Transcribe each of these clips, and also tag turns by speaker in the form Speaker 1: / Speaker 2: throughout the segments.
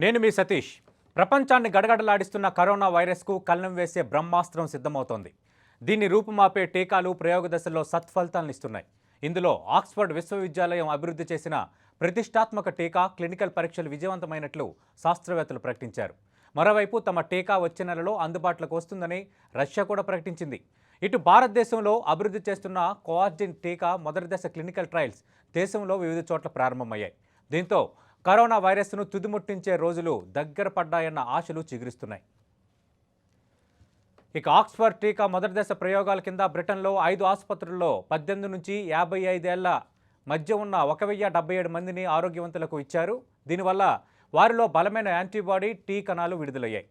Speaker 1: నేను మీ సతీష్. ప్రపంచాన్ని గడగడలాడిస్తున్న కరోనా వైరస్కు కళ్ళెం వేసే బ్రహ్మాస్త్రం సిద్ధమవుతోంది. దీన్ని రూపుమాపే టీకాలు ప్రయోగ దశలో సత్ఫలితాలను ఇస్తున్నాయి. ఇందులో ఆక్స్ఫర్డ్ విశ్వవిద్యాలయం అభివృద్ధి చేసిన ప్రతిష్టాత్మక టీకా క్లినికల్ పరీక్షలు విజయవంతమైనట్లు శాస్త్రవేత్తలు ప్రకటించారు. మరోవైపు తమ టీకా వచ్చే నెలలో అందుబాటులోకి వస్తుందని రష్యా కూడా ప్రకటించింది. ఇటు భారతదేశంలో అభివృద్ధి చేస్తున్న కోవాక్సిన్ టీకా మొదటి దశ క్లినికల్ ట్రయల్స్ దేశంలో వివిధ చోట్ల ప్రారంభమయ్యాయి. దీంతో కరోనా వైరస్ను తుదిముట్టించే రోజులు దగ్గర పడ్డాయన్న ఆశలు చిగురిస్తున్నాయి. ఇక ఆక్స్ఫర్డ్ టీకా మొదటి దశ ప్రయోగాల కింద బ్రిటన్లో 5 ఆసుపత్రుల్లో 18 నుంచి 55 ఏళ్ల మధ్య ఉన్న 1077 మందిని ఆరోగ్యవంతులకు ఇచ్చారు. దీనివల్ల వారిలో బలమైన యాంటీబాడీ టీ కణాలు విడుదలయ్యాయి.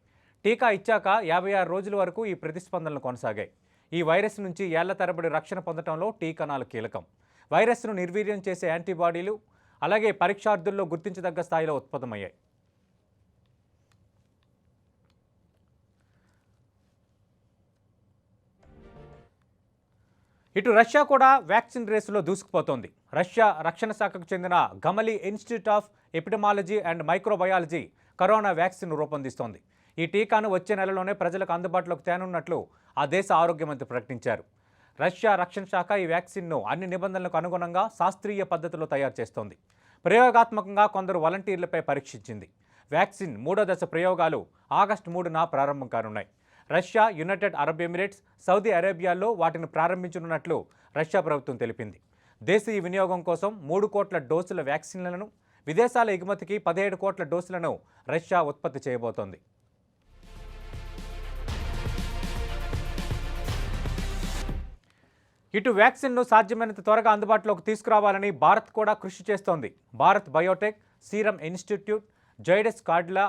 Speaker 1: టీకా ఇచ్చాక 56 రోజుల వరకు ఈ ప్రతిస్పందనలు కొనసాగాయి. ఈ వైరస్ నుంచి ఏళ్ల తరబడి రక్షణ పొందడంలో టీ కణాలు కీలకం. వైరస్ను నిర్వీర్యం చేసే యాంటీబాడీలు అలాగే పరీక్షార్థుల్లో గుర్తించదగ్గ స్థాయిలో ఉత్పన్నమయ్యాయి. ఇటు రష్యా కూడా వ్యాక్సిన్ రేసులో దూసుకుపోతోంది. రష్యా రక్షణ శాఖకు చెందిన Gamaleya institute of epidemiology and microbiology corona vaccine రూపొందిస్తోంది. ఈ టీకాను వచ్చే నెలలోనే ప్రజలకు అందుబాటులోకి తేనున్నట్లు ఆ దేశ ఆరోగ్య మంత్రి ప్రకటించారు. రష్యా రక్షణ శాఖ ఈ వ్యాక్సిన్ను అన్ని నిబంధనలకు అనుగుణంగా శాస్త్రీయ పద్ధతిలో తయారు చేస్తోంది. ప్రయోగాత్మకంగా కొందరు వాలంటీర్లపై పరీక్షించింది. వ్యాక్సిన్ 3వ దశ ప్రయోగాలు ఆగస్టు 3న ప్రారంభం కానున్నాయి. Russia, United Arab Emirates, Saudi అరేబియాల్లో వాటిని ప్రారంభించనున్నట్లు రష్యా ప్రభుత్వం తెలిపింది. దేశీయ వినియోగం కోసం 3 కోట్ల డోసుల వ్యాక్సిన్లను, విదేశాల ఎగుమతికి 17 కోట్ల డోసులను రష్యా ఉత్పత్తి చేయబోతోంది. ఇటు వ్యాక్సిన్ను సాధ్యమైనంత త్వరగా అందుబాటులోకి తీసుకురావాలని భారత్ కూడా కృషి చేస్తోంది. భారత్ బయోటెక్, సీరం ఇన్స్టిట్యూట్, జైడస్ కార్డిలా,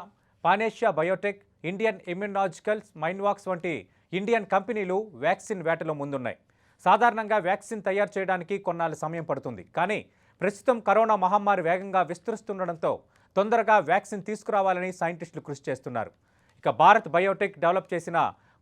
Speaker 1: పానేషియా బయోటెక్, ఇండియన్ ఇమ్యునాలజికల్స్, మైన్వాక్స్ వంటి ఇండియన్ కంపెనీలు వ్యాక్సిన్ వేటలో ముందున్నాయి. సాధారణంగా వ్యాక్సిన్ తయారు చేయడానికి కొన్నాళ్ళ సమయం పడుతుంది. కానీ ప్రస్తుతం కరోనా మహమ్మారి వేగంగా విస్తరిస్తుండడంతో తొందరగా వ్యాక్సిన్ తీసుకురావాలని సైంటిస్టులు కృషి చేస్తున్నారు. ఇక భారత్ బయోటెక్ డెవలప్ చేసిన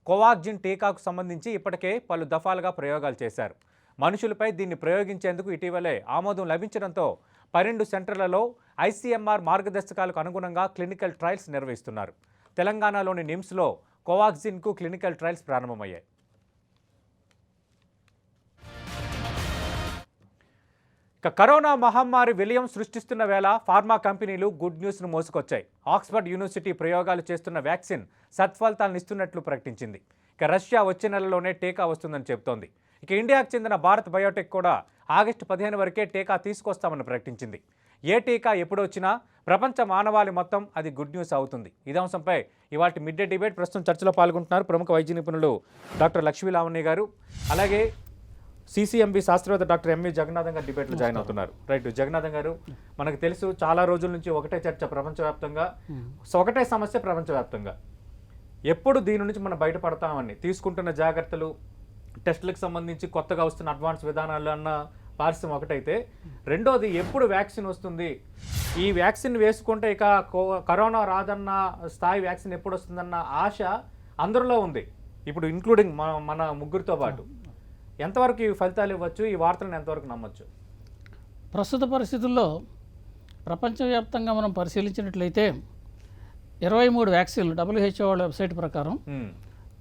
Speaker 1: కోవాక్సిన్ టీకాకు సంబంధించి ఇప్పటికే పలు దఫాలుగా ప్రయోగాలు చేశారు. మనుషులపై దీన్ని ప్రయోగించేందుకు ఇటీవలే ఆమోదం లభించడంతో 12 సెంటర్లలో ఐసీఎంఆర్ మార్గదర్శకాలకు అనుగుణంగా క్లినికల్ ట్రయల్స్ నిర్వహిస్తున్నారు. తెలంగాణలోని నిమ్స్లో కోవాక్సిన్కు క్లినికల్ ట్రయల్స్ ప్రారంభమయ్యాయి. ఇక కరోనా మహమ్మారి విలయం సృష్టిస్తున్న వేళ ఫార్మా కంపెనీలు గుడ్ న్యూస్ను మోసుకొచ్చాయి. ఆక్స్ఫర్డ్ యూనివర్సిటీ ప్రయోగాలు చేస్తున్న వ్యాక్సిన్ సత్ఫలితాలను ఇస్తున్నట్లు ప్రకటించింది. ఇక రష్యా వచ్చే నెలలోనే టీకా వస్తుందని చెబుతోంది. ఇక ఇండియాకు చెందిన భారత్ బయోటెక్ కూడా ఆగస్టు 15 వరకే టీకా తీసుకొస్తామని ప్రకటించింది. ఏ టీకా ఎప్పుడు వచ్చినా ప్రపంచ మానవాళి మొత్తం అది గుడ్ న్యూస్ అవుతుంది. ఇదే అంశంపై ఇవాళ మిడ్ డే డిబేట్ ప్రస్తుతం చర్చలో పాల్గొంటున్నారు ప్రముఖ వైద్య నిపుణులు డాక్టర్ లక్ష్మీ లావణ్య గారు, అలాగే సిసిఎంబి శాస్త్రవేత్త డాక్టర్ ఎంవి జగన్నాథం గారు డిబేట్లో జాయిన్ అవుతున్నారు. రైట్ జగన్నాథం గారు, మనకు తెలుసు చాలా రోజుల నుంచి ఒకటే చర్చ ప్రపంచవ్యాప్తంగా, ఒకటే సమస్య ప్రపంచవ్యాప్తంగా. ఎప్పుడు దీని నుంచి మనం బయటపడతామని తీసుకుంటున్న జాగ్రత్తలు, టెస్టులకు సంబంధించి కొత్తగా వస్తున్న అడ్వాన్స్ విధానాలు అన్న పార్శ్వం ఒకటైతే, రెండోది ఎప్పుడు వ్యాక్సిన్ వస్తుంది, ఈ వ్యాక్సిన్ వేసుకుంటే ఇక కరోనా రాదన్న స్థాయి వ్యాక్సిన్ ఎప్పుడు వస్తుందన్న ఆశ అందరిలో ఉంది, ఇప్పుడు ఇంక్లూడింగ్ మన ముగ్గురితో పాటు. ఎంతవరకు ఈ ఫలితాలు ఇవ్వచ్చు, ఈ వార్తలను ఎంతవరకు నమ్మచ్చు?
Speaker 2: ప్రస్తుత పరిస్థితుల్లో ప్రపంచవ్యాప్తంగా మనం పరిశీలించినట్లయితే 23 వ్యాక్సిన్లు WHO వాళ్ళ వెబ్సైట్ ప్రకారం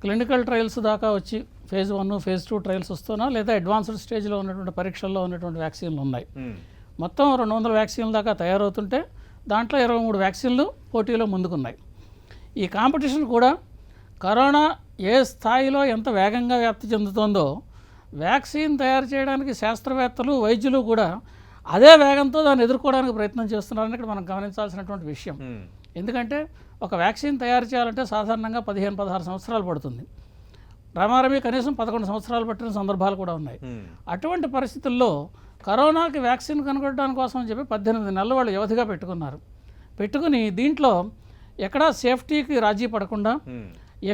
Speaker 2: క్లినికల్ ట్రయల్స్ దాకా వచ్చి ఫేజ్ 1, ఫేజ్ 2 ట్రయల్స్ వస్తున్నా లేదా అడ్వాన్స్డ్ స్టేజ్లో ఉన్నటువంటి పరీక్షల్లో ఉన్నటువంటి వ్యాక్సిన్లు ఉన్నాయి. మొత్తం 200 వ్యాక్సిన్ల దాకా తయారవుతుంటే దాంట్లో 23 వ్యాక్సిన్లు పోటీలో ముందుకున్నాయి. ఈ కాంపిటీషన్ కూడా కరోనా ఏ స్థాయిలో ఎంత వేగంగా వ్యాప్తి చెందుతోందో వ్యాక్సిన్ తయారు చేయడానికి శాస్త్రవేత్తలు, వైద్యులు కూడా అదే వేగంతో దాన్ని ఎదుర్కోవడానికి ప్రయత్నం చేస్తున్నారని ఇక్కడ మనం గమనించాల్సినటువంటి విషయం. ఎందుకంటే ఒక వ్యాక్సిన్ తయారు చేయాలంటే సాధారణంగా 15-16 సంవత్సరాలు పడుతుంది. రమారమి కనీసం 11 సంవత్సరాలు పట్టిన సందర్భాలు కూడా ఉన్నాయి. అటువంటి పరిస్థితుల్లో కరోనాకి వ్యాక్సిన్ కనుగొనడానికి కోసం అని చెప్పి 18 నెలలు వాళ్ళు వ్యవధిగా పెట్టుకుని దీంట్లో ఎక్కడా సేఫ్టీకి రాజీ పడకుండా,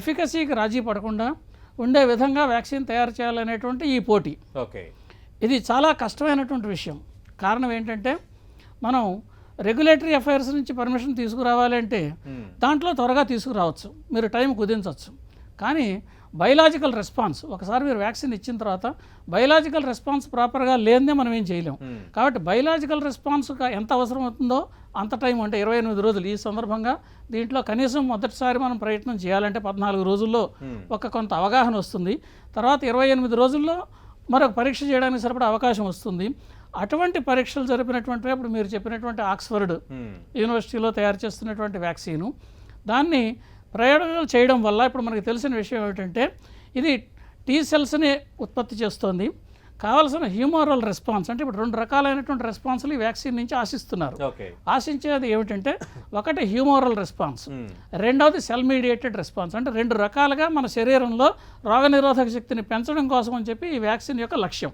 Speaker 2: ఎఫికసీకి రాజీ పడకుండా ఉండే విధంగా వ్యాక్సిన్ తయారు చేయాలనేటువంటి ఈ పోటీ. ఇది చాలా కష్టమైనటువంటి విషయం. కారణం ఏంటంటే మనం రెగ్యులేటరీ అఫైర్స్ నుంచి పర్మిషన్ తీసుకురావాలి అంటే దాంట్లో త్వరగా తీసుకురావచ్చు, మీరు టైం కుదించవచ్చు. కానీ బయలాజికల్ రెస్పాన్స్, ఒకసారి మీరు వ్యాక్సిన్ ఇచ్చిన తర్వాత బయలాజికల్ రెస్పాన్స్ ప్రాపర్గా లేనిదే మనం ఏం చేయలేం. కాబట్టి బయలాజికల్ రెస్పాన్స్ ఎంత అవసరం అవుతుందో అంత టైం, అంటే 28 రోజులు. ఈ సందర్భంగా దీంట్లో కనీసం మొదటిసారి మనం ప్రయత్నం చేయాలంటే 14 రోజుల్లో కొంత అవగాహన వస్తుంది. తర్వాత 28 రోజుల్లో మరొక పరీక్ష చేయడానికి సరిపడా అవకాశం వస్తుంది. అటువంటి పరీక్షలు జరిపినటువంటి ఇప్పుడు మీరు చెప్పినటువంటి ఆక్స్ఫర్డ్ యూనివర్సిటీలో తయారు చేస్తున్నటువంటి వ్యాక్సిను, దాన్ని ప్రయోగాలు చేయడం వల్ల ఇప్పుడు మనకు తెలిసిన విషయం ఏమిటంటే ఇది టీ సెల్స్ని ఉత్పత్తి చేస్తోంది. కావాల్సిన హ్యూమరల్ రెస్పాన్స్, అంటే ఇప్పుడు 2 రకాలైనటువంటి రెస్పాన్స్లు ఈ వ్యాక్సిన్ నుంచి ఆశిస్తున్నారు. ఆశించేది ఏమిటంటే ఒకటి హ్యూమరల్ రెస్పాన్స్, రెండవది సెల్ మీడియేటెడ్ రెస్పాన్స్. అంటే 2 రకాలుగా మన శరీరంలో రోగనిరోధక శక్తిని పెంచడం కోసం అని చెప్పి ఈ వ్యాక్సిన్ యొక్క లక్ష్యం.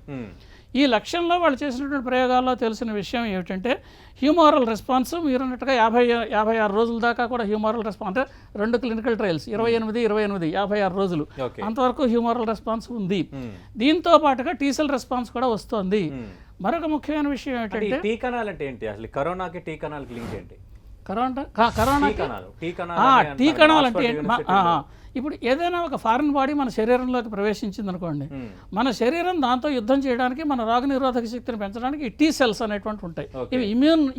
Speaker 2: ఈ లక్ష్యంలో వాళ్ళు చేసినటువంటి ప్రయోగాల్లో తెలిసిన విషయం ఏమిటంటే హ్యూమరల్ రెస్పాన్స్ మీరు అన్నట్టుగా 56 రోజుల దాకా కూడా హ్యూమరల్ రెస్పాన్స్, అంటే 2 క్లినికల్ ట్రయల్స్ 28, 56 రోజులు అంతవరకు హ్యూమరల్ రెస్పాన్స్ ఉంది. దీంతో పాటుగా టీసెల్ రెస్పాన్స్ కూడా వస్తుంది. మరొక ముఖ్యమైన విషయం ఏంటంటే
Speaker 1: టీ కణాలు అంటే ఏంటి, అసలు కరోనాకి టీ కణాలకి లింక్ ఏంటి?
Speaker 2: టీ కణాలు అంటే ఇప్పుడు ఏదైనా ఒక ఫారిన్ బాడీ మన శరీరంలోకి ప్రవేశించింది అనుకోండి, మన శరీరం దాంతో యుద్ధం చేయడానికి, మన రోగనిరోధక శక్తిని పెంచడానికి ఈ టీ సెల్స్ అనేటువంటి ఉంటాయి. ఇవి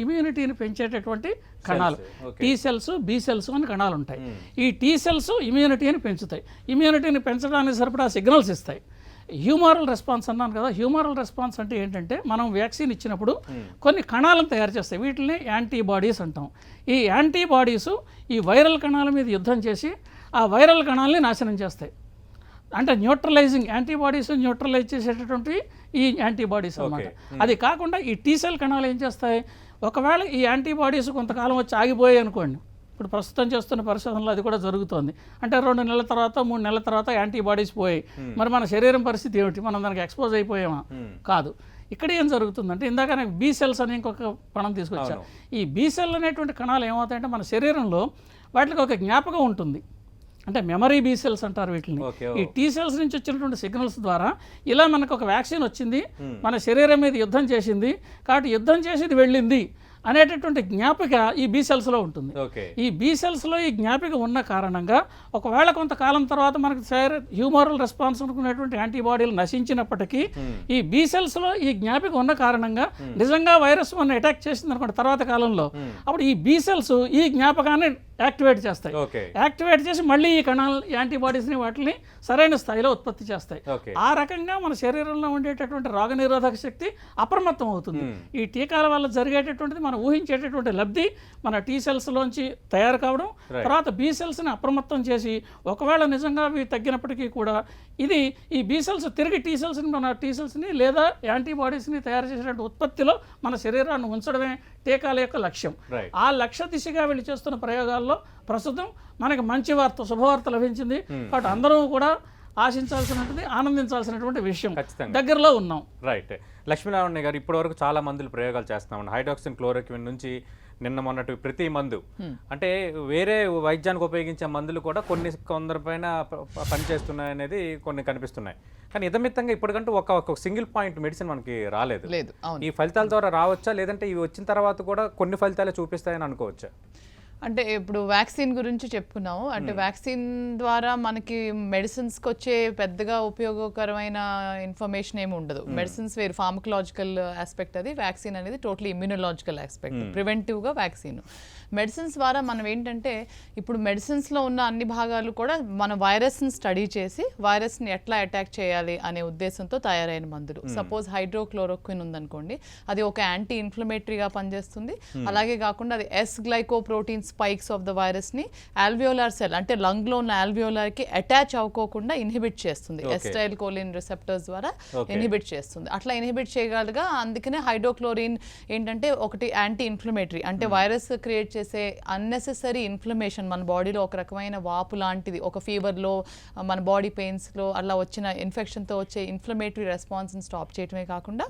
Speaker 2: ఇమ్యూనిటీని పెంచేటటువంటి కణాలు. టీ సెల్స్, బి సెల్స్ అని కణాలు ఉంటాయి. ఈ టీ సెల్స్ ఇమ్యూనిటీని పెంచుతాయి. ఇమ్యూనిటీని పెంచడానికి సరిపడా సిగ్నల్స్ ఇస్తాయి. హ్యూమరల్ రెస్పాన్స్ అన్నాను కదా, హ్యూమరల్ రెస్పాన్స్ అంటే ఏంటంటే మనం వ్యాక్సిన్ ఇచ్చినప్పుడు కొన్ని కణాలను తయారు చేస్తాయి. వీటిని యాంటీబాడీస్ అంటాం. ఈ యాంటీబాడీస్ ఈ వైరల్ కణాల మీద యుద్ధం చేసి ఆ వైరల్ కణాలని నాశనం చేస్తాయి. అంటే న్యూట్రలైజింగ్ యాంటీబాడీస్ న్యూట్రలైజ్ చేసేటటువంటి ఈ యాంటీబాడీస్ అన్నమాట. అది కాకుండా ఈ టీసెల్ కణాలు ఏం చేస్తాయి, ఒకవేళ ఈ యాంటీబాడీస్ కొంతకాలం వచ్చి ఆగిపోయాయి అనుకోండి, ఇప్పుడు ప్రస్తుతం చేస్తున్న పరిశోధనలో అది కూడా జరుగుతోంది. అంటే 2 నెలల తర్వాత 3 నెలల తర్వాత యాంటీబాడీస్ పోయాయి, మరి మన శరీరం పరిస్థితి ఏమిటి, మనం దానికి ఎక్స్పోజ్ అయిపోయామా? కాదు. ఇక్కడ ఏం జరుగుతుందంటే ఇందాక నాకు బీ సెల్స్ అని ఇంకొక కణం తీసుకొచ్చాను. ఈ బీ సెల్ అనేటువంటి కణాలు ఏమవుతాయంటే మన శరీరంలో వాటికి ఒక జ్ఞాపకం ఉంటుంది, అంటే మెమరీ బీ సెల్స్ అంటారు వీటిని. ఈ టీ సెల్స్ నుంచి వచ్చినటువంటి సిగ్నల్స్ ద్వారా ఇలా మనకు ఒక వ్యాక్సిన్ వచ్చింది, మన శరీరం మీద యుద్ధం చేసింది, కాబట్టి యుద్ధం చేసేది వెళ్ళింది అనేటటువంటి జ్ఞాపిక ఈ బీ సెల్స్లో ఉంటుంది. ఈ బీ సెల్స్లో ఈ జ్ఞాపిక ఉన్న కారణంగా ఒకవేళ కొంతకాలం తర్వాత మనకు హ్యూమరల్ రెస్పాన్స్ అనుకునేటువంటి యాంటీబాడీలు నశించినప్పటికీ ఈ బీ సెల్స్లో ఈ జ్ఞాపిక ఉన్న కారణంగా నిజంగా వైరస్ మన అటాక్ చేసింది అనుకోండి తర్వాత కాలంలో, అప్పుడు ఈ బీ సెల్స్ ఈ జ్ఞాపకాన్ని యాక్టివేట్ చేస్తాయి. యాక్టివేట్ చేసి మళ్ళీ ఈ కణాలు యాంటీబాడీస్ని వాటిని సరైన స్థాయిలో ఉత్పత్తి చేస్తాయి. ఆ రకంగా మన శరీరంలో ఉండేటటువంటి రోగనిరోధక శక్తి అప్రమత్తం అవుతుంది. ఈ టీకాల వల్ల జరిగేటటువంటిది మనం ఊహించేటటువంటి లబ్ధి మన టీ సెల్స్లోంచి తయారు కావడం, తర్వాత బీ సెల్స్ని అప్రమత్తం చేసి ఒకవేళ నిజంగా అవి తగ్గినప్పటికీ కూడా ఇది ఈ బీ సెల్స్ తిరిగి టీ సెల్స్ని మన టీ సెల్స్ని లేదా యాంటీబాడీస్ని తయారు చేసేటువంటి ఉత్పత్తిలో మన శరీరాన్ని ఉంచడమే టీకాల యొక్క లక్ష్యం. ఆ లక్ష్య దిశగా వెళ్ళి చేస్తున్న ప్రయోగాల్లో ప్రస్తుతం మనకి మంచి వార్త, శుభవార్త లభించింది. కాబట్టి అందరూ కూడా ఆశించాల్సినటువంటి, ఆనందించాల్సినటువంటి విషయం. దగ్గరలో ఉన్నాం.
Speaker 1: రైట్. లక్ష్మీనారాయణ గారు, ఇప్పటివరకు చాలా మందులు ప్రయోగాలు చేస్తున్నాం. హైడ్రాక్సిన్ క్లోరోక్విన్ నుంచి నిన్న మొన్నటి ప్రతి మందు, అంటే వేరే వైద్యానికి ఉపయోగించే మందులు కూడా కొందరిపైన పనిచేస్తున్నాయి అనేది కొన్ని కనిపిస్తున్నాయి. కానీ ఇదమిత్తంగా ఇప్పటికంటూ ఒక సింగిల్ పాయింట్ మెడిసిన్ మనకి రాలేదు. ఈ ఫలితాల ద్వారా రావచ్చా, లేదంటే ఇవి వచ్చిన తర్వాత కూడా కొన్ని ఫలితాలే చూపిస్తాయని అనుకోవచ్చా?
Speaker 3: అంటే ఇప్పుడు వ్యాక్సిన్ గురించి చెప్పుకున్నాము. అంటే వ్యాక్సిన్ ద్వారా మనకి మెడిసిన్స్కి వచ్చే పెద్దగా ఉపయోగకరమైన ఇన్ఫర్మేషన్ ఏమి ఉండదు. మెడిసిన్స్ వేరు, ఫార్మకలాజికల్ ఆస్పెక్ట్ అది. వ్యాక్సిన్ అనేది టోటలీ ఇమ్యూనలాజికల్ ఆస్పెక్ట్, ప్రివెంటివ్గా వ్యాక్సిన్. మెడిసిన్స్ ద్వారా మనం ఏంటంటే ఇప్పుడు మెడిసిన్స్లో ఉన్న అన్ని భాగాలు కూడా మన వైరస్ని స్టడీ చేసి వైరస్ని ఎట్లా అటాక్ చేయాలి అనే ఉద్దేశంతో తయారైన మందులు. సపోజ్ హైడ్రోక్లోరోక్విన్ ఉందనుకోండి, అది ఒక యాంటీ ఇన్ఫ్లమేటరీగా పనిచేస్తుంది. అలాగే కాకుండా అది S glycoprotein spikes of the వైరస్ని ఆల్వియోలార్ సెల్, అంటే లంగ్లో ఉన్న ఆల్వియోలార్కి అటాచ్ అవ్వకోకుండా ఇన్హిబిట్ చేస్తుంది. ఎస్టైల్ కోలిన్ రిసెప్టర్స్ ద్వారా ఇన్హిబిట్ చేస్తుంది. అట్లా ఇన్హిబిట్ చేయగలగా అందుకనే హైడ్రోక్లోరిన్ ఏంటంటే ఒకటి యాంటీ ఇన్ఫ్లమేటరీ, అంటే వైరస్ క్రియేట్ చేసే అన్నెసెసరీ ఇన్ఫ్లమేషన్ మన బాడీలో ఒక రకమైన వాపు లాంటిది, ఒక ఫీవర్లో, మన బాడీ పెయిన్స్లో అలా వచ్చిన ఇన్ఫెక్షన్తో వచ్చే ఇన్ఫ్లమేటరీ రెస్పాన్స్ని స్టాప్ చేయడమే కాకుండా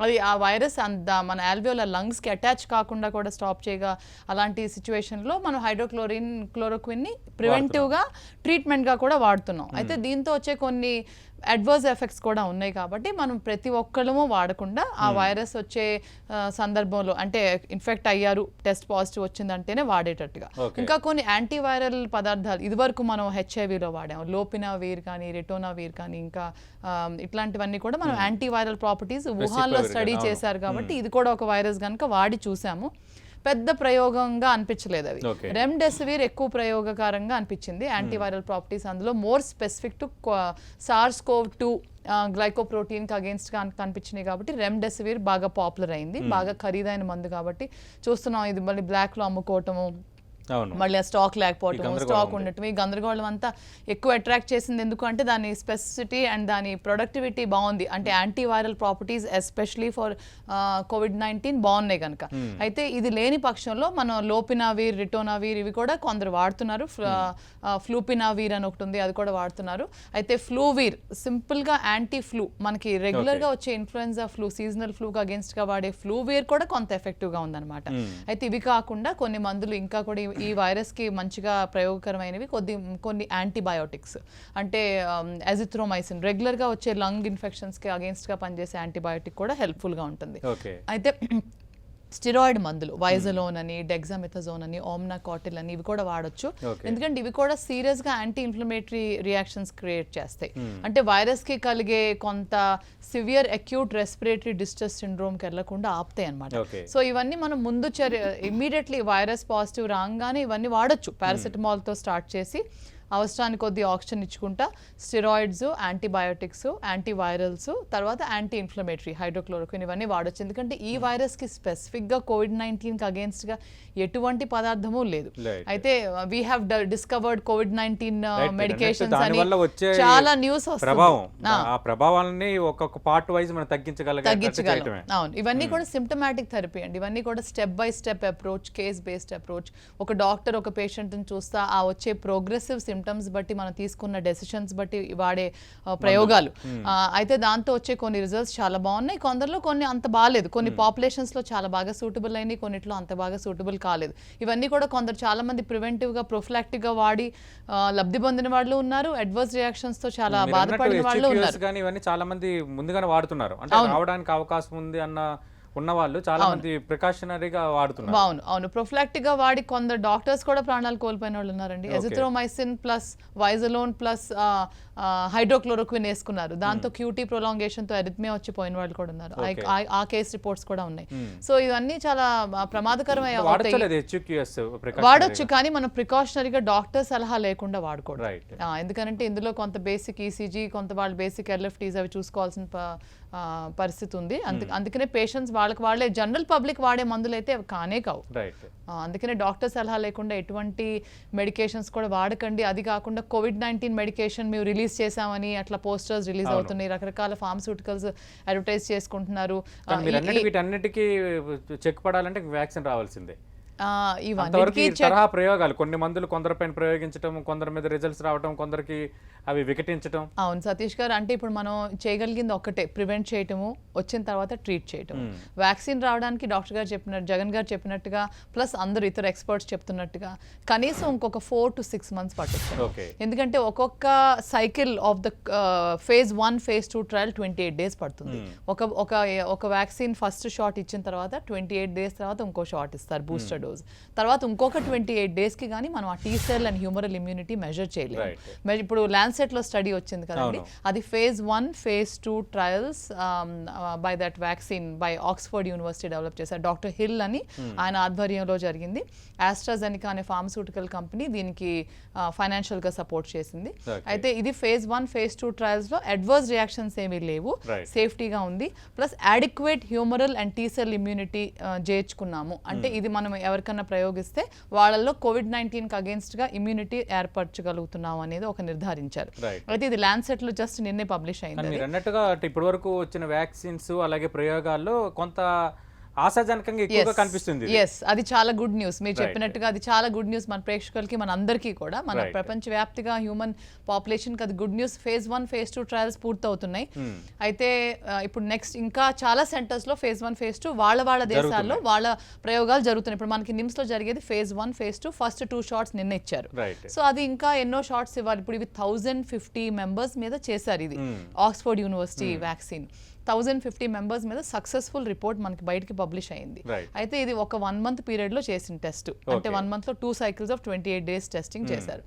Speaker 3: అది ఆ వైరస్ మన ఆల్వియోలార్ లంగ్స్కి అటాచ్ కాకుండా కూడా స్టాప్ చేయగా అలాంటి సిచ్యువేషన్లో లో మనం క్లోరోక్విన్ ని ప్రివెంటివ్ గా ట్రీట్మెంట్ గా కూడా వాడుతున్నాం. అయితే దీంతో వచ్చే కొన్ని అడ్వర్స్ ఎఫెక్ట్స్ కూడా ఉన్నాయి కాబట్టి మనం ప్రతి ఒక్కళ్ళము వాడకుండా ఆ వైరస్ వచ్చే సందర్భంలో అంటే ఇన్ఫెక్ట్ అయ్యారు టెస్ట్ పాజిటివ్ వచ్చిందంటేనే వాడేటట్టుగా. ఇంకా కొన్ని యాంటీవైరల్ పదార్థాలు ఇదివరకు మనం హెచ్ఐవిలో వాడాము, లోపినావీర్ కానీ రిటోనావీర్ కానీ ఇంకా ఇట్లాంటివన్నీ కూడా మనం యాంటీవైరల్ ప్రాపర్టీస్ వుహాన్లో స్టడీ చేశారు కాబట్టి ఇది కూడా ఒక వైరస్ కనుక వాడి చూసాము. పెద్ద ప్రయోగంగా అనిపించలేదు అవి. రెమ్డెసివిర్ ఎక్కువ ప్రయోగకారంగా అనిపించింది. యాంటీవైరల్ ప్రాపర్టీస్ అందులో మోర్ స్పెసిఫిక్ టు SARS-CoV-2 గ్లైకోప్రోటీన్కి అగేన్స్ట్గా కనిపించినాయి కాబట్టి రెమ్డెసివిర్ బాగా పాపులర్ అయింది. బాగా ఖరీదైన మందు కాబట్టి చూస్తున్నాం. ఇది మళ్ళీ బ్లాక్లో అమ్ముకోవటము, మళ్ళీ ఆ స్టాక్ లేకపోవటం, స్టాక్ ఉండటం, ఈ గందరగోళం అంతా ఎక్కువ అట్రాక్ట్ చేసింది. ఎందుకు అంటే దాని స్పెసిసిటీ అండ్ దాని ప్రొడక్టివిటీ బాగుంది. అంటే antiviral properties especially for COVID-19 బాగున్నాయి కనుక. అయితే ఇది లేని పక్షంలో మనం లోపినావీర్, రిటోనావీర్ ఇవి కూడా కొందరు వాడుతున్నారు. ఫ్లూపినావీర్ అని ఒకటి ఉంది, అది కూడా వాడుతున్నారు. అయితే ఫ్లూవీర్ సింపుల్గా యాంటీ ఫ్లూ, మనకి రెగ్యులర్గా వచ్చే ఇన్ఫ్లుయెన్జా ఫ్లూ, సీజనల్ ఫ్లూకి అగేన్స్ట్గా వాడే ఫ్లూవీర్ కూడా కొంత ఎఫెక్టివ్గా ఉందన్నమాట. అయితే ఇవి కాకుండా కొన్ని మందులు ఇంకా కూడా ఈ వైరస్కి మంచిగా ప్రయోగకరమైనవి కొన్ని యాంటీబయోటిక్స్ అంటే అజిథ్రోమైసిన్ రెగ్యులర్గా వచ్చే లంగ్ ఇన్ఫెక్షన్స్కి అగేన్స్ట్గా పనిచేసే యాంటీబయోటిక్ కూడా హెల్ప్ఫుల్గా ఉంటుంది. అయితే స్టిరాయిడ్ మందులు వైజలోన్ అని, డెగ్జామెథజోన్ అని, ఓమ్నాకాటిల్ అని ఇవి కూడా వాడొచ్చు. ఎందుకంటే ఇవి కూడా సీరియస్ గా యాంటీ ఇన్ఫ్లమేటరీ రియాక్షన్స్ క్రియేట్ చేస్తాయి. అంటే వైరస్ కి కలిగే కొంత severe acute respiratory distress syndrome కి వెళ్లకుండా ఆపుతాయి అనమాట. సో ఇవన్నీ మనం ముందు ఇమ్మీడియట్లీ వైరస్ పాజిటివ్ రాగానే ఇవన్నీ వాడొచ్చు. పారాసిటమాల్ తో స్టార్ట్ చేసి అవసరానికి కొద్ది ఆక్సిజన్ ఇచ్చుకుంటా స్టెరాయిడ్స్, యాంటీబయోటిక్స్, యాంటీవైరల్స్, తర్వాత యాంటీ ఇన్ఫ్లమేటరీ హైడ్రోక్లోరోక్విన్ ఇవన్నీ వాడొచ్చు. ఎందుకంటే ఈ వైరస్కి స్పెసిఫిక్గా COVID-19కి అగేన్స్ట్గా ఎటువంటి పదార్థము లేదు. అయితే we have discovered COVID-19 medications అని చాలా న్యూస్ వస్తుంది.
Speaker 1: ఆ ప్రభావాలని ఒక్కొక్క పార్ట్ వైజ్ మనం తగ్గించగలం.
Speaker 3: అవును, ఇవన్నీ కూడా సిమ్టమాటిక్ థెరపీ అండి. ఇవన్నీ కూడా step by step approach, case based approach. ఒక డాక్టర్ ఒక పేషెంట్ని చూస్తా ఆ వచ్చే ప్రోగ్రెసివ్ సిమ్టమ్స్ బట్టి మనం తీసుకున్న డెసిషన్స్ బట్టి వాడే ప్రయోగాలు. అయితే దాంతో వచ్చే కొన్ని రిజల్ట్స్ చాలా బాగున్నాయి, కొందరిలో కొన్ని అంత బాగాలేదు. కొన్ని పాపులేషన్స్ లో చాలా బాగా సూటబుల్ అయినాయి, కొన్నిట్లో అంత బాగా సూటబుల్ కాలేదు. ఇవన్నీ కూడా కొందరు చాలా మంది ప్రివెంటివ్ గా ప్రొఫిలాక్టిక్ గా వాడి లబ్ధి పొందిన వాళ్ళు ఉన్నారు, అడ్వర్స్ రియాక్షన్స్ తో చాలా బాధపడిన వాళ్ళు ఉన్నారు.
Speaker 1: ఇవన్నీ చాలా మంది ముందుగానే వాడుతున్నారు, అంటే రావడానికి అవకాశం ఉంది అన్న ఉన్న వాళ్ళు చాలా మంది ప్రికాషనరీగా వాడుతున్నారు.
Speaker 3: అవును, ప్రొఫిలాక్టిక్ గా వాడి కొందరు డాక్టర్స్ కూడా ప్రాణాలు కోల్పోయిన వాళ్ళు ఉన్నారండి. ఎజిథ్రోమైసిన్ ప్లస్ వైజలోన్ ప్లస్ హైడ్రోక్లోరోక్విన్ వేసుకున్నారు. దాంతో క్యూటీ ప్రొలాంగేషన్ తో ఎరిథ్మియా వచ్చిపోయిన వాళ్ళు కూడా ఉన్నారు. ఆ కేస్ రిపోర్ట్స్ కూడా ఉన్నాయి. సో ఇవన్నీ చాలా ప్రమాదకరమైన వాడొచ్చు, కానీ మనం ప్రికాషనరీగా డాక్టర్ సలహా లేకుండా వాడకూడదు. ఎందుకంటే ఇందులో కొంత బేసిక్ ఈసీజీ, కొంత వాళ్ళు బేసిక్ ఎల్ఎఫ్టీస్ అవి చూసుకోవాల్సిన పరిస్థితి ఉంది. అందుకనే పేషెంట్స్ వాళ్ళకి వాళ్ళే జనరల్ పబ్లిక్ వాడే మందులు అయితే అవి కానే కావు. అందుకనే డాక్టర్ సలహా లేకుండా ఎటువంటి మెడికేషన్స్ కూడా వాడకండి. అది కాకుండా COVID-19 మెడికేషన్ మేము రిలీజ్ చేసామని అట్లా పోస్టర్స్ రిలీజ్ అవుతున్నాయి, రకరకాల ఫార్మస్యూటికల్స్ అడ్వర్టైజ్ చేసుకుంటున్నారు.
Speaker 1: వీటన్నిటికీ చెక్ పడాలంటే వ్యాక్సిన్ రావాల్సిందే.
Speaker 3: ఇవన్నీ
Speaker 1: తరహా ప్రయోగాలు, కొన్ని మందులు కొందరిపైన ప్రయోగించడం, కొందరి మీద రిజల్ట్స్ రావడం, కొందరికి అవి వికటించడం.
Speaker 3: అవును సతీష్ గారు, అంటే ఇప్పుడు మనం చేయగలిగింది ఒక్కటే, ప్రివెంట్ చేయటము, వచ్చిన తర్వాత ట్రీట్ చేయటం. వ్యాక్సిన్ రావడానికి డాక్టర్ గారు చెప్పినట్టు, జగన్ గారు చెప్పినట్టుగా, ప్లస్ అందరూ ఇతర ఎక్స్పర్ట్స్ చెప్తున్నట్టుగా కనీసం ఇంకొక 4 to 6 months పట్టొచ్చు. ఎందుకంటే ఒక్కొక్క cycle of the phase 1, phase 2 trial 28 days పడుతుంది. ఒక వ్యాక్సిన్ ఫస్ట్ షాట్ ఇచ్చిన తర్వాత 28 days తర్వాత ఇంకో షాట్ ఇస్తారు, బూస్టర్ డోస్. తర్వాత ఇంకొక 28 days కి కానీ మనం ఆ T-cell and humoral immunity measure చేయలేము. ఇప్పుడు ల్యాన్సెట్ లో స్టడీ వచ్చింది కదండి, అది phase 1, phase 2 trials by that vaccine by Oxford university develop చేశారు. డాక్టర్ హిల్ అని ఆయన ఆధ్వర్యంలో జరిగింది. ఆస్ట్రాజెనికా అనే ఫార్మస్యూటికల్ కంపెనీ దీనికి ఫైనాన్షియల్ గా సపోర్ట్ చేసింది. అయితే ఇది phase 1, phase 2 ట్రయల్స్ లో అడ్వర్స్ రియాక్షన్స్ ఏమీ లేవు, సేఫ్టీగా ఉంది. Plus adequate humoral and T-cell immunity చేర్చుకున్నాము. అంటే ఇది మనం ఎవరికన్నా ప్రయోగిస్తే వాళ్ళల్లో COVID-19 కి అగేన్స్ట్ గా ఇమ్యూనిటీ ఏర్పరచగలుగుతున్నాం అనేది ఒక నిర్ధారించారు. అయితే ఇది ల్యాన్సెట్ లో జస్ట్ నిన్నే పబ్లిష్ అయింది.
Speaker 1: మీరు అన్నట్టుగా ఇప్పటి వరకు వచ్చిన వ్యాక్సిన్స్ అలాగే ప్రయోగాల్లో కొంత ఆశాజనకంగా ఎక్కువగా కనిపిస్తుంది ఇది.
Speaker 3: ఎస్, అది చాలా గుడ్ న్యూస్. మీరు చెప్పినట్టుగా అది చాలా గుడ్ న్యూస్ మన ప్రేక్షకులకి, మన అందరికీ కూడా, మన ప్రపంచవ్యాప్తిగా హ్యూమన్ పాపులేషన్కి అది good news. Phase 1 phase 2 trials పూర్తవుతున్నాయి. అయితే ఇప్పుడు నెక్స్ట్ ఇంకా చాలా సెంటర్స్లో ఫేజ్ 1 ఫేజ్ 2 వాళ్ళ దేశాల్లో వాళ్ళ ప్రయోగాలు జరుగుతున్నాయి. ఇప్పుడు మనకి నిమ్స్లో జరిగేది ఫేజ్ 1 ఫేజ్ 2 ఫస్ట్ 2 షాట్స్ నిన్న ఇచ్చారు. సో అది ఇంకా ఎన్నో షాట్స్ ఇవ్వాలి. ఇప్పుడు ఇవి 1050 మెంబర్స్ మీద చేశారు ఇది ఆక్స్ఫర్డ్ యూనివర్సిటీ వ్యాక్సిన్. 1050 మెంబర్స్ మీద సక్సెస్ఫుల్ రిపోర్ట్ మనకి బయటికి పబ్లిష్ అయింది. అయితే ఇది ఒక 1 మంత్ పీరియడ్ లో చేసిన టెస్ట్. అంటే 1 మంత్ లో 2 cycles of 28 days టెస్టింగ్ చేశారు.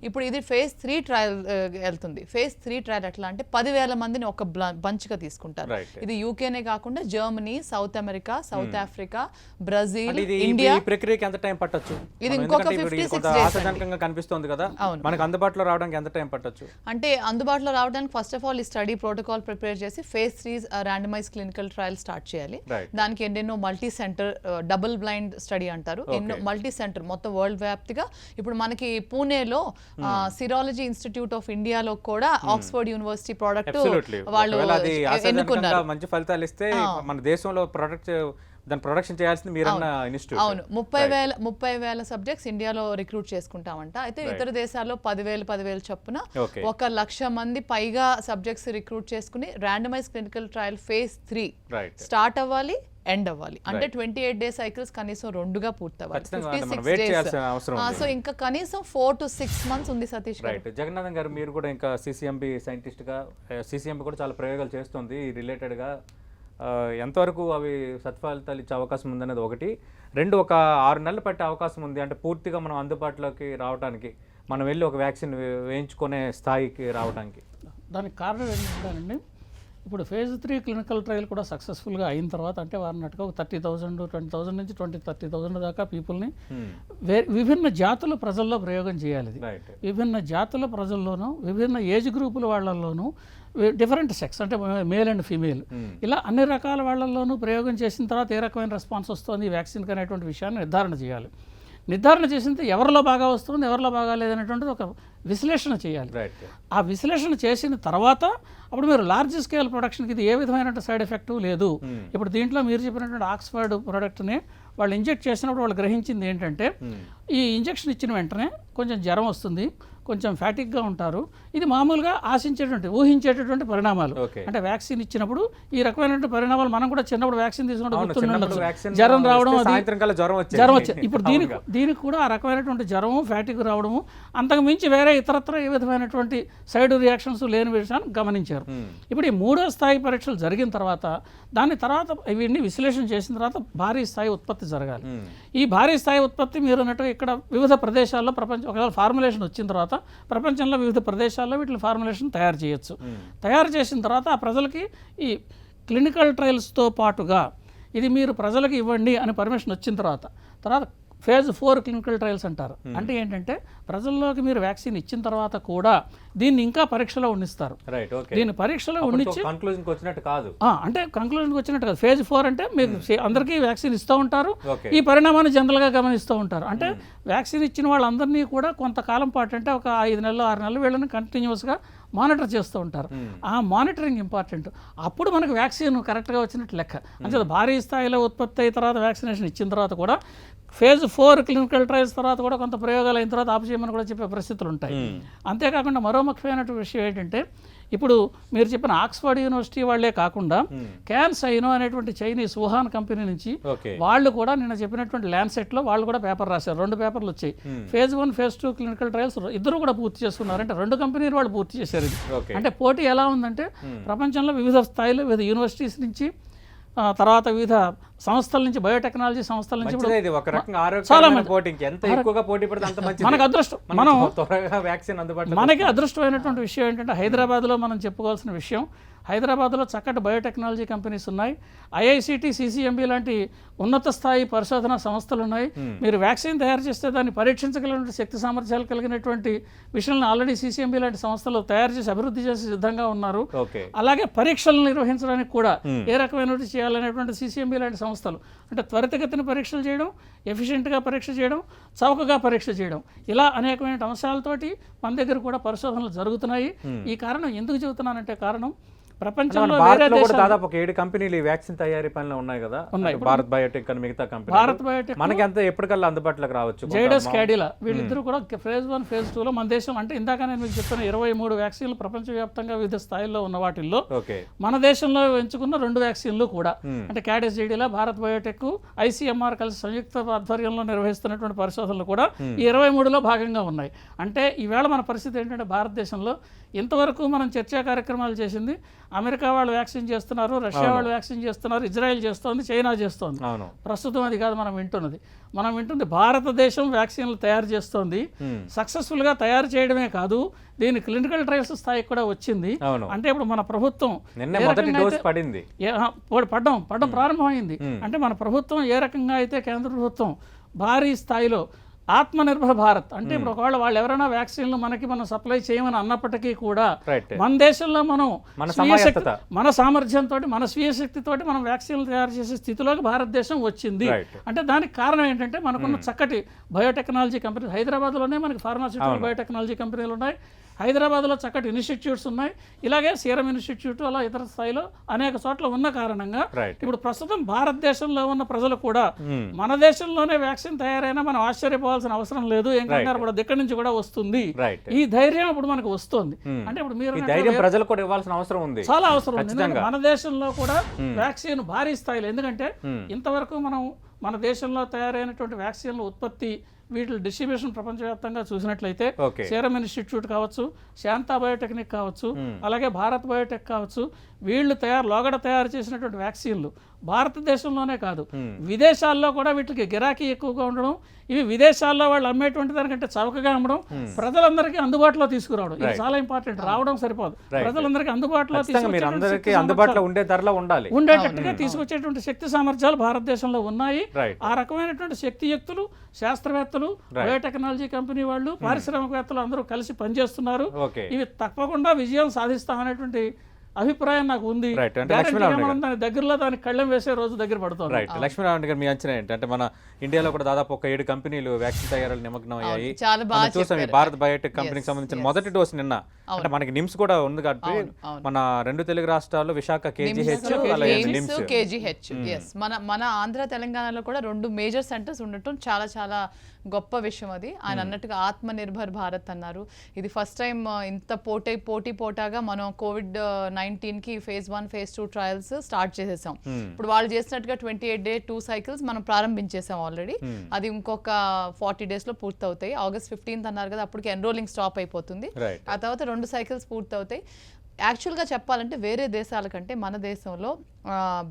Speaker 3: ఇప్పుడు ఇది ఫేజ్ 3 ట్రయల్ వెళ్తుంది. ఫేజ్ 3 ట్రయల్ ఎట్లా అంటే 10,000 మందిని ఒక బంచ్ గా తీసుకుంటారు. ఇది యూకేనే కాకుండా Germany, south America, south Africa, Brazil, India.
Speaker 1: ఈ ప్రక్రియకి ఎంత టైం పట్టొచ్చు?
Speaker 3: ఇది ఇంకొక 56 days
Speaker 1: ఆశాజనకంగా కనిపిస్తుంది కదా, మనకు అందుబాటులో రావడానికి ఎంత టైం పట్టొచ్చు?
Speaker 3: అంటే అందుబాటులో రావడానికి ఫస్ట్ ఆఫ్ ఆల్ ఈ స్టడీ ప్రోటోకాల్ ప్రిపేర్ చేసి phase 3 randomise clinical trial start చేయాలి. దానికి ఎన్నెన్నో multi centre double blind study అంటారు, ఎన్నో మల్టీ సెంటర్ మొత్తం వరల్డ్ వ్యాప్తిగా. ఇప్పుడు మనకి పూణేలో సిరాలజీ ఇన్స్టిట్యూట్ ఆఫ్ ఇండియాలో కూడా ఆక్స్ఫర్డ్ యూనివర్సిటీ ప్రోడక్ట్ వాళ్ళు ఎన్నుకున్నారు.
Speaker 1: మంచి ఫలితాలు ఇస్తే మన దేశంలో దాని ప్రొడక్షన్ చేయాల్సింది మీరన్న ఇన్స్టిట్యూట్.
Speaker 3: అవును, 30,000 సబ్జెక్ట్స్ ఇండియాలో రిక్రూట్ చేసుకుంటామంట. అయితే ఇతర దేశాల్లో 10,000 చొప్పున 1,00,000 మంది పైగా సబ్జెక్ట్స్ రిక్రూట్ చేసుకుని randomise clinical trial phase 3 start అవ్వాలి, ఎండ్ అవ్వాలి. అంటే 28 days cycles కనీసం 2గా పూర్తవ్వాలి. 56 days. సో ఇంకా కనీసం 4 to 6 months ఉంది సతీష్ గారు.
Speaker 1: జగన్నాథన్ గారు, మీరు కూడా ఇంకా సిసిఎంబి సైంటిస్ట్ గా, సిసిఎంబి కూడా చాలా ప్రయోగాలు చేస్తుంది రిలేటెడ్ గా. ఎంతవరకు అవి సత్ఫలితాలు ఇచ్చే అవకాశం ఉందనేది ఒకటి. 2, ఒక 6 నెలలు పట్టే అవకాశం ఉంది అంటే పూర్తిగా మనం అందుబాటులోకి రావడానికి, మనం వెళ్ళి ఒక వ్యాక్సిన్ వేయించుకునే స్థాయికి రావడానికి?
Speaker 2: దానికి కారణం ఏంటంటే ఇప్పుడు ఫేజ్ 3 క్లినికల్ ట్రయల్ కూడా సక్సెస్ఫుల్గా అయిన తర్వాత, అంటే వారినట్టుగా ఒక 30,000 20,000 నుంచి 30,000 దాకా పీపుల్ని విభిన్న జాతుల ప్రజల్లో ప్రయోగం చేయాలి. విభిన్న జాతుల ప్రజల్లోనూ, విభిన్న ఏజ్ గ్రూపుల వాళ్ళల్లోనూ, డిఫరెంట్ సెక్స్ అంటే మేల్ అండ్ ఫీమేల్, ఇలా అన్ని రకాల వాళ్ళల్లోనూ ప్రయోగం చేసిన తర్వాత ఏ రకమైన రెస్పాన్స్ వస్తుంది ఈ వ్యాక్సిన్కి అనేటువంటి విషయాన్ని నిర్ధారణ చేయాలి. నిర్ధారణ చేసింది ఎవరిలో బాగా వస్తుంది, ఎవరిలో బాగా లేదనేటువంటిది ఒక విశ్లేషణ చేయాలి. ఆ విశ్లేషణ చేసిన తర్వాత అప్పుడు మీరు లార్జ్ స్కేల్ ప్రొడక్షన్కి ఇది ఏ విధమైన సైడ్ ఎఫెక్ట్ లేదు. ఇప్పుడు దీంట్లో మీరు చెప్పినటువంటి ఆక్స్ఫర్డ్ ప్రోడక్ట్ని వాళ్ళు ఇంజెక్ట్ చేసినప్పుడు వాళ్ళు గ్రహించింది ఏంటంటే, ఈ ఇంజెక్షన్ ఇచ్చిన వెంటనే కొంచెం జ్వరం వస్తుంది, కొంచెం ఫ్యాటిక్గా ఉంటారు. ఇది మామూలుగా ఊహించేటటువంటి పరిణామాలు. అంటే వ్యాక్సిన్ ఇచ్చినప్పుడు ఈ రకమైనటువంటి పరిణామాలు మనం కూడా చిన్నప్పుడు వ్యాక్సిన్ తీసుకున్నప్పుడు జ్వరం రావడం, జ్వరం వచ్చేది. ఇప్పుడు దీనికి కూడా ఆ రకమైనటువంటి జ్వరము, ఫ్యాటిక్ రావడము, అంతకు మించి వేరే ఇతరత్ర ఏ విధమైనటువంటి సైడ్ రియాక్షన్స్ లేని విషయాన్ని గమనించారు. ఇప్పుడు ఈ 3వ స్థాయి పరీక్షలు జరిగిన తర్వాత, దాని తర్వాత ఇవన్నీ విశ్లేషణ చేసిన తర్వాత భారీ స్థాయి ఉత్పత్తి జరగాలి. ఈ భారీ స్థాయి ఉత్పత్తి మీరు అన్నట్టుగా ఇక్కడ వివిధ ప్రదేశాల్లో ఒకవేళ ఫార్ములేషన్ వచ్చిన తర్వాత ప్రపంచంలో వివిధ ప్రదేశాల్లో వీటిని ఫార్ములేషన్ తయారు చేయొచ్చు. తయారు చేసిన తర్వాత ఆ ప్రజలకి ఈ క్లినికల్ ట్రయల్స్తో పాటుగా ఇది మీరు ప్రజలకు ఇవ్వండి అని పర్మిషన్ వచ్చిన తర్వాత ఫేజ్ 4 క్లినికల్ ట్రయల్స్ అంటారు. అంటే ఏంటంటే ప్రజల్లోకి మీరు వ్యాక్సిన్ ఇచ్చిన తర్వాత కూడా దీన్ని ఇంకా పరీక్షలో ఉండిస్తారు. దీన్ని పరీక్షలో ఉండించి
Speaker 1: కంక్లూజన్కి వచ్చినట్టు కాదు.
Speaker 2: అంటే కంక్లూజన్కి వచ్చినట్టు కాదు. ఫేజ్ 4 అంటే మీరు అందరికీ వ్యాక్సిన్ ఇస్తూ ఉంటారు, ఈ పరిణామాన్ని జనరల్గా గమనిస్తూ ఉంటారు. అంటే వ్యాక్సిన్ ఇచ్చిన వాళ్ళందరినీ కూడా కొంతకాలం పాటు, అంటే ఒక 5 నెలలు 6 నెలలు వీళ్ళని కంటిన్యూస్గా మానిటర్ చేస్తూ ఉంటారు. ఆ మానిటరింగ్ ఇంపార్టెంట్. అప్పుడు మనకు వ్యాక్సిన్ కరెక్ట్గా వచ్చినట్టు లెక్క. అంటే భారీ స్థాయిలో ఉత్పత్తి అయిన తర్వాత వ్యాక్సినేషన్ ఇచ్చిన తర్వాత కూడా ఫేజ్ 4 క్లినికల్ ట్రయల్స్ తర్వాత కూడా కొంత ప్రయోగాలు అయిన తర్వాత ఆపచేయమని కూడా చెప్పే పరిస్థితులు ఉంటాయి. అంతేకాకుండా మరో ముఖ్యమైనటువంటి విషయం ఏంటంటే, ఇప్పుడు మీరు చెప్పిన ఆక్స్ఫర్డ్ యూనివర్సిటీ వాళ్ళే కాకుండా క్యాన్సైనో అనేటువంటి చైనీస్ వుహాన్ కంపెనీ నుంచి వాళ్ళు కూడా నిన్న చెప్పినటువంటి ల్యాన్సెట్లో వాళ్ళు కూడా పేపర్ రాశారు. 2 పేపర్లు వచ్చాయి. ఫేజ్ 1 ఫేజ్ 2 క్లినికల్ ట్రయల్స్ ఇద్దరు కూడా పూర్తి చేస్తున్నారు. అంటే 2 కంపెనీలు వాళ్ళు పూర్తి చేశారు. అంటే పోటీ ఎలా ఉందంటే, ప్రపంచంలో వివిధ స్థాయిలో వివిధ యూనివర్సిటీస్ నుంచి, తర్వాత వివిధ సంస్థల నుంచి, బయోటెక్నాలజీ సంస్థల నుంచి మనకు అదృష్టం. మనకి అదృష్టమైనటువంటి విషయం ఏంటంటే, హైదరాబాద్లో మనం చెప్పుకోవాల్సిన విషయం, హైదరాబాద్లో చక్కటి బయోటెక్నాలజీ కంపెనీస్ ఉన్నాయి. ఐఐసిటి, సిసిఎంబి లాంటి ఉన్నత స్థాయి పరిశోధన సంస్థలు ఉన్నాయి. మీరు వ్యాక్సిన్ తయారు చేస్తే దాన్ని పరీక్షించగలిగిన శక్తి సామర్థ్యాలు కలిగినటువంటి విషయాలను ఆల్రెడీ సిసిఎంబి లాంటి సంస్థలు తయారు చేసి అభివృద్ధి చేసి సిద్ధంగా ఉన్నారు. అలాగే పరీక్షలు నిర్వహించడానికి కూడా ఏ రకమైనటువంటి చేయాలనేటువంటి సిసిఎంబి లాంటి సంస్థలు, అంటే త్వరితగతిన పరీక్షలు చేయడం, ఎఫిషియెంట్గా పరీక్ష చేయడం, చౌకగా పరీక్ష చేయడం, ఇలా అనేకమైన అంశాలతోటి మన దగ్గర కూడా పరిశోధనలు జరుగుతున్నాయి. ఈ కారణం ఎందుకు చెబుతున్నానంటే, కారణం ప్రపంచంలో
Speaker 1: భారత్
Speaker 2: వేరే
Speaker 1: లో కూడా
Speaker 2: దేశాలు
Speaker 1: దాదాపు ఒక 7 కంపెనీలు ఈ వ్యాక్సిన్ తయారీ పనిలో ఉన్నాయి కదా,
Speaker 2: ఉన్నాయి.
Speaker 1: అంటే భారత్ బయోటెక్ అని మిగతా కంపెనీ
Speaker 2: భారత్ బయోటెక్
Speaker 1: మనకి అంత ఎప్పటికల్లా అందుబాటులోకి రావచ్చు.
Speaker 2: జైడస్ క్యాడిలా వీళ్ళిద్దరూ కూడా ఫేజ్ 1 ఫేజ్ 2లో మన దేశం అంటే ఇందాక నేను మీకు చెప్పిన 23 వ్యాక్సిన్లు ప్రపంచవ్యాప్తంగా వివిధ స్థాయిల్లో ఉన్న వాటిల్లో
Speaker 1: ఓకే
Speaker 2: మన దేశంలో ఎంచుకున్న 2 వ్యాక్సిన్లు కూడా అంటే క్యాడిస్ జైడీలా భారత్ బయోటెక్ ఐసీఎంఆర్ కలిసి సంయుక్త ఆధ్వర్యంలో నిర్వహిస్తున్నటువంటి పరిశోధనలు కూడా ఈ 23లో భాగంగా ఉన్నాయి. అంటే ఈవేళ మన పరిస్థితి ఏంటంటే భారతదేశంలో ఇంతవరకు మనం చర్చా కార్యక్రమాలు చేసింది అమెరికా వాళ్ళు వ్యాక్సిన్ చేస్తున్నారు, రష్యా వాళ్ళు వ్యాక్సిన్ చేస్తున్నారు, ఇజ్రాయెల్ చేస్తోంది, చైనా చేస్తోంది.
Speaker 1: అవును
Speaker 2: ప్రస్తుతం అది కాదు మనం వింటున్నది. మనం వింటుంది భారతదేశం వ్యాక్సిన్లు తయారు చేస్తోంది, సక్సెస్ఫుల్గా తయారు చేయడమే కాదు దీని క్లినికల్ ట్రయల్స్ స్థాయికి కూడా వచ్చింది.
Speaker 1: అవును
Speaker 2: అంటే ఇప్పుడు మన ప్రభుత్వం
Speaker 1: నిన్న మొదటి డోస్ పడింది,
Speaker 2: పడడం ప్రారంభమైంది. అంటే మన ప్రభుత్వం ఏ రకంగా అయితే కేంద్ర ప్రభుత్వం భారీ స్థాయిలో ఆత్మనిర్భర్ భారత్ అంటే ఇప్పుడు ఒకవేళ వాళ్ళు ఎవరైనా వ్యాక్సిన్లు మనం సప్లై చేయమని అన్నప్పటికీ కూడా
Speaker 1: రైట్
Speaker 2: మన దేశంలో మనం
Speaker 1: మన
Speaker 2: స్వీయ శక్తి,
Speaker 1: సమాయత్తత.
Speaker 2: మన సామర్థ్యంతో మన స్వీయ శక్తితోటి మనం వ్యాక్సిన్లు తయారు చేసే స్థితిలోకి భారతదేశం వచ్చింది.
Speaker 1: రైట్
Speaker 2: అంటే దానికి కారణం ఏంటంటే మనకున్న చక్కటి బయోటెక్నాలజీ కంపెనీ హైదరాబాద్లోనే మనకి ఫార్మాస్యూటికల్ బయోటెక్నాలజీ కంపెనీలు ఉన్నాయి, హైదరాబాద్లో చక్కటి ఇన్స్టిట్యూట్స్ ఉన్నాయి, ఇలాగే సీరం ఇన్స్టిట్యూట్ అలా ఇతర స్థాయిలో అనేక చోట్ల ఉన్న కారణంగా
Speaker 1: రైట్
Speaker 2: ఇప్పుడు ప్రస్తుతం భారతదేశంలో ఉన్న ప్రజలు కూడా మన దేశంలోనే వ్యాక్సిన్ తయారైనా మనం ఆశ్చర్యపోవాల్సిన అవసరం లేదు, ఏం కంగారు పడదు, ఇక్కడి నుంచి కూడా వస్తుంది.
Speaker 1: రైట్
Speaker 2: ఈ ధైర్యం ఇప్పుడు మనకు వస్తుంది. అంటే ఇప్పుడు మీరు
Speaker 1: ఈ ధైర్యం ప్రజలు కూడా ఇవ్వాల్సిన అవసరం ఉంది.
Speaker 2: చాలా అవసరం ఉంది. ఎందుకంటే మన దేశంలో కూడా వ్యాక్సిన్ భారీ స్థాయిలో, ఎందుకంటే ఇంతవరకు మనం మన దేశంలో తయారైనటువంటి వ్యాక్సిన్ల ఉత్పత్తి వీటి డిస్ట్రిబ్యూషన్ ప్రపంచవ్యాప్తంగా చూసినట్లయితే
Speaker 1: ఓకే
Speaker 2: సీరం ఇన్స్టిట్యూట్ కావచ్చు, శాంతా బయోటెక్నిక్ కావచ్చు, అలాగే భారత్ బయోటెక్ కావచ్చు, వీళ్ళు లోగడ తయారు చేసినటువంటి వ్యాక్సిన్లు భారతదేశంలోనే కాదు విదేశాల్లో కూడా వీటికి గిరాకీ ఎక్కువగా ఉండడం, ఇవి విదేశాల్లో వాళ్ళు అమ్మేటువంటి దానికంటే చౌకగా అమ్మడం, ప్రజలందరికీ అందుబాటులో తీసుకురావడం, ఇది చాలా ఇంపార్టెంట్. రావడం సరిపోదు, ప్రజలందరికీ అందుబాటులో
Speaker 1: మీరు అందరికీ అందుబాటులో ఉండే ధరలో ఉండాలి,
Speaker 2: ఉండేటట్టుగా తీసుకొచ్చేటువంటి శక్తి సామర్థ్యాలు భారతదేశంలో ఉన్నాయి.
Speaker 1: రైట్
Speaker 2: ఆ రకమైనటువంటి శక్తియుక్తులు శాస్త్రవేత్తలు, బయోటెక్నాలజీ కంపెనీ వాళ్ళు, పారిశ్రామికవేత్తలు అందరూ కలిసి పనిచేస్తున్నారు.
Speaker 1: ఓకే
Speaker 2: ఇవి తప్పకుండా విజయం సాధిస్తామనేటువంటి అభిప్రాయం నాకు ఉంది.
Speaker 1: రైట్ అంటే
Speaker 2: గ్యారెంటీగా మనం దాని దగ్గరలో దానికి కళ్ళెం వేసే రోజు దగ్గర పడుతుంది.
Speaker 1: రైట్ లక్ష్మీనారాయణ గారు మీ అంచనా ఏంటి? అంటే మన ఇండియాలో కూడా దాదాపు ఒక 7 కంపెనీలు వ్యాక్సిన్ తయారీలో నిమగ్నం అయ్యాయి.
Speaker 3: చాలా బాగా
Speaker 1: మనం చూసాం ఈ భారత్ బయోటెక్ కంపెనీకి సంబంధించిన మొదటి డోస్ నిన్న, అంటే మనకి నిమ్స్ కూడా ఉంది కాబట్టి మన 2 తెలుగు రాష్ట్రాల్లో విశాఖ కేజీహెచ్ అలాగే నిమ్స్
Speaker 3: కేజీహెచ్ మన ఆంధ్ర తెలంగాణలో కూడా 2 మేజర్ సెంటర్స్ ఉండటం చాలా చాలా గొప్ప విషయం. అది ఆయన అన్నట్టుగా ఆత్మనిర్భర్ భారత్ అన్నారు. ఇది ఫస్ట్ టైం ఇంత పోటాగా మనం COVID-19కి ఫేజ్ 1 ఫేజ్ 2 ట్రయల్స్ స్టార్ట్ చేసేసాం. ఇప్పుడు వాళ్ళు చేసినట్టుగా 28 డే 2 సైకిల్స్ మనం ప్రారంభించేసాం ఆల్రెడీ. అది ఇంకొక 40 days లో పూర్తవుతాయి. August 15th అన్నారు కదా, అప్పటికి ఎన్రోలింగ్ స్టాప్ అయిపోతుంది. ఆ తర్వాత 2 సైకిల్స్ పూర్తవుతాయి. యాక్చువల్గా చెప్పాలంటే వేరే దేశాల కంటే మన దేశంలో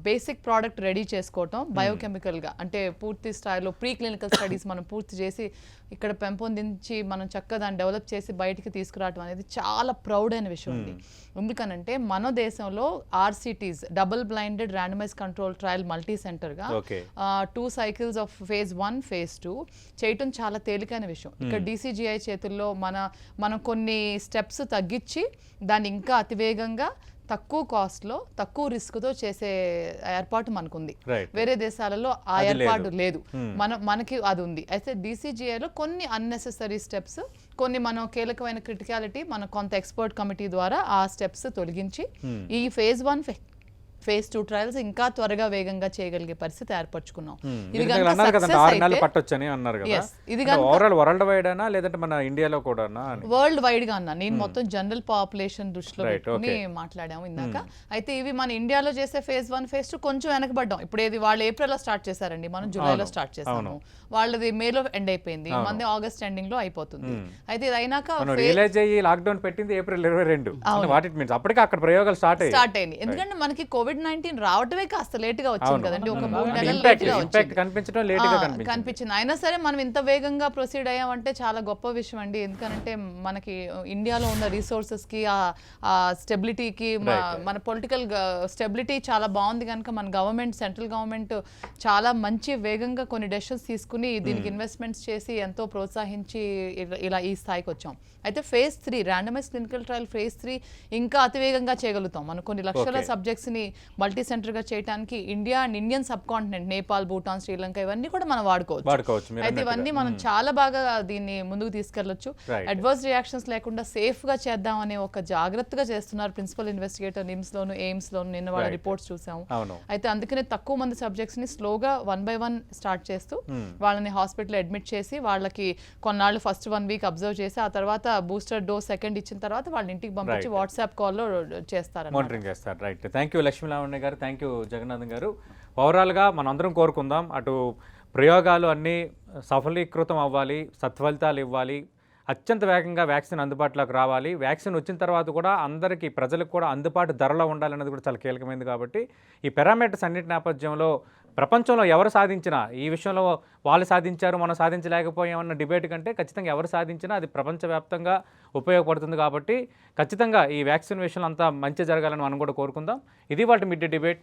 Speaker 3: బేసిక్ ప్రోడక్ట్ రెడీ చేసుకోవటం బయోకెమికల్గా, అంటే పూర్తి స్థాయిలో ప్రీ క్లినికల్ స్టడీస్ మనం పూర్తి చేసి ఇక్కడ పెంపొందించి మనం చక్కగా దాన్ని డెవలప్ చేసి బయటికి తీసుకురావడం అనేది చాలా ప్రౌడ్ అయిన విషయం ఉంది. ఎందుకనంటే మన దేశంలో RCTs double blinded randomised control trial multi సెంటర్గా 2 సైకిల్స్ ఆఫ్ ఫేజ్ 1 ఫేజ్ 2 చేయటం చాలా తేలికైన విషయం. ఇక్కడ DCGI చేతుల్లో మనం కొన్ని స్టెప్స్ తగ్గించి దాన్ని ఇంకా అతివేగంగా తక్కువ కాస్ట్లో తక్కువ రిస్క్తో చేసే ఏర్పాటు మనకుంది. వేరే దేశాలలో ఆ ఏర్పాటు లేదు, మనకి అది ఉంది. అయితే DCGIలో కొన్ని అన్నెసెసరీ స్టెప్స్, కొన్ని మనం కీలకమైన క్రిటికాలిటీ మనం కొంత ఎక్స్పర్ట్ కమిటీ ద్వారా ఆ స్టెప్స్ తొలగించి ఈ ఫేజ్ 1 ఫేజ్ 2 ట్రయల్స్ ఇంకా త్వరగా వేగంగా చేయగలిగే పరిస్థితి ఏర్పరచుకున్నాం. ఇది
Speaker 1: వరల్డ్
Speaker 3: వైడ్ గా అన్నా, నేను మొత్తం జనరల్ పాపులేషన్ దృష్టిలో పెట్టుకుని మాట్లాడాము ఇందాక. అయితే ఇవి మన ఇండియాలో చేసే ఫేజ్ 1 ఫేజ్ 2 కొంచెం వెనకబడ్డాం. ఇప్పుడు ఇది వాళ్ళు ఏప్రిల్లో స్టార్ట్ చేశారండి, మనం జూలైలో స్టార్ట్ చేసాము. వాళ్ళది మేలో ఎండ్ అయిపోయింది, మనది ఆగస్ట్ ఎండింగ్ లో అయిపోతుంది. అయితే ఇది అయినాక
Speaker 1: లాక్డౌన్ పెట్టింది ఏప్రిల్ 22. అప్పటికి అక్కడ ప్రయోగాలు స్టార్ట్ అయ్యింది.
Speaker 3: ఎందుకంటే మనకి COVID-19 రావటమే కాస్త లేట్ గా వచ్చింది కదండి, ఒక 3 నెలలు లేట్ గా కనిపించింది. అయినా సరే మనం ఇంత వేగంగా ప్రొసీడ్ అయ్యామంటే చాలా గొప్ప విషయం అండి. ఎందుకంటే మనకి ఇండియాలో ఉన్న రిసోర్సెస్ కి ఆ స్టెబిలిటీకి మన పొలిటికల్ స్టెబిలిటీ చాలా బాగుంది కనుక మన గవర్నమెంట్, సెంట్రల్ గవర్నమెంట్ చాలా మంచి వేగంగా కొన్ని డెసిషన్స్ తీసుకుని దీనికి ఇన్వెస్ట్మెంట్స్ చేసి ఎంతో ప్రోత్సహించి ఇలా ఈ స్థాయికి వచ్చాం. అయితే phase 3 randomise clinical trial phase 3 ఇంకా అతివేగంగా చేయగలుగుతాం. మనం కొన్ని లక్షల సబ్జెక్ట్స్ని మల్టీ సెంటర్గా చేయడానికి India and Indian sub continent Nepal, Bhutan, Sri Lanka ఇవన్నీ కూడా మనం వాడుకోవచ్చు.
Speaker 1: మీరు
Speaker 3: అయితే ఇవన్నీ మనం చాలా బాగా దీన్ని ముందుకు తీసుకెళ్లొచ్చు.
Speaker 1: Right.
Speaker 3: అడ్వర్స్ రియాక్షన్స్ లేకుండా సేఫ్ గా చేద్దాం అనే ఒక జాగ్రత్తగా చేస్తున్నారు ప్రిన్సిపల్ ఇన్వెస్టిగేటర్ నిమ్స్ లోను, ఎయిమ్స్ లోను. నిన్న వాళ్ళ
Speaker 1: Right.
Speaker 3: రిపోర్ట్స్ చూసాము.
Speaker 1: అవును.
Speaker 3: అయితే అందుకనే తక్కువ మంది సబ్జెక్ట్స్ ని స్లోగా 1 by 1 స్టార్ట్ చేస్తూ వాళ్ళని హాస్పిటల్ అడ్మిట్ చేసి వాళ్ళకి కొన్నాళ్ళు ఫస్ట్ 1 week అబ్జర్వ్ చేసి ఆ తర్వాత బూస్టర్ డోస్ సెకండ్ ఇచ్చిన తర్వాత వాళ్ళ ఇంటికి పంపించి
Speaker 1: Right.
Speaker 3: వాట్సాప్ కాల్లో చేస్తారు.
Speaker 1: మానిటరింగ్ చేస్తారు. రైట్, థ్యాంక్ యూ లక్ష్మీనారాయణ గారు, థ్యాంక్ యూ జగన్నాథన్ గారు. ఓవరాల్గా మనం అందరం కోరుకుందాం, అటు ప్రయోగాలు అన్నీ సఫలీకృతం అవ్వాలి, సత్ఫలితాలు ఇవ్వాలి, అత్యంత వేగంగా వ్యాక్సిన్ అందుబాటులోకి రావాలి. వ్యాక్సిన్ వచ్చిన తర్వాత కూడా అందరికీ ప్రజలకు కూడా అందుబాటు ధరలో ఉండాలన్నది కూడా చాలా కీలకమైనది. కాబట్టి ఈ పారామీటర్స్ అన్నిటి నేపథ్యంలో ప్రపంచంలో ఎవరు సాధించినా, ఈ విషయంలో వాళ్ళు సాధించారు మనం సాధించలేకపోయామన్న డిబేట్ కంటే ఖచ్చితంగా ఎవరు సాధించినా అది ప్రపంచవ్యాప్తంగా ఉపయోగపడుతుంది. కాబట్టి ఖచ్చితంగా ఈ వ్యాక్సిన్ విషయంలో అంతా మంచి జరగాలని మనం కూడా కోరుకుందాం. ఇది వాటి మిడ్ డిబేట్.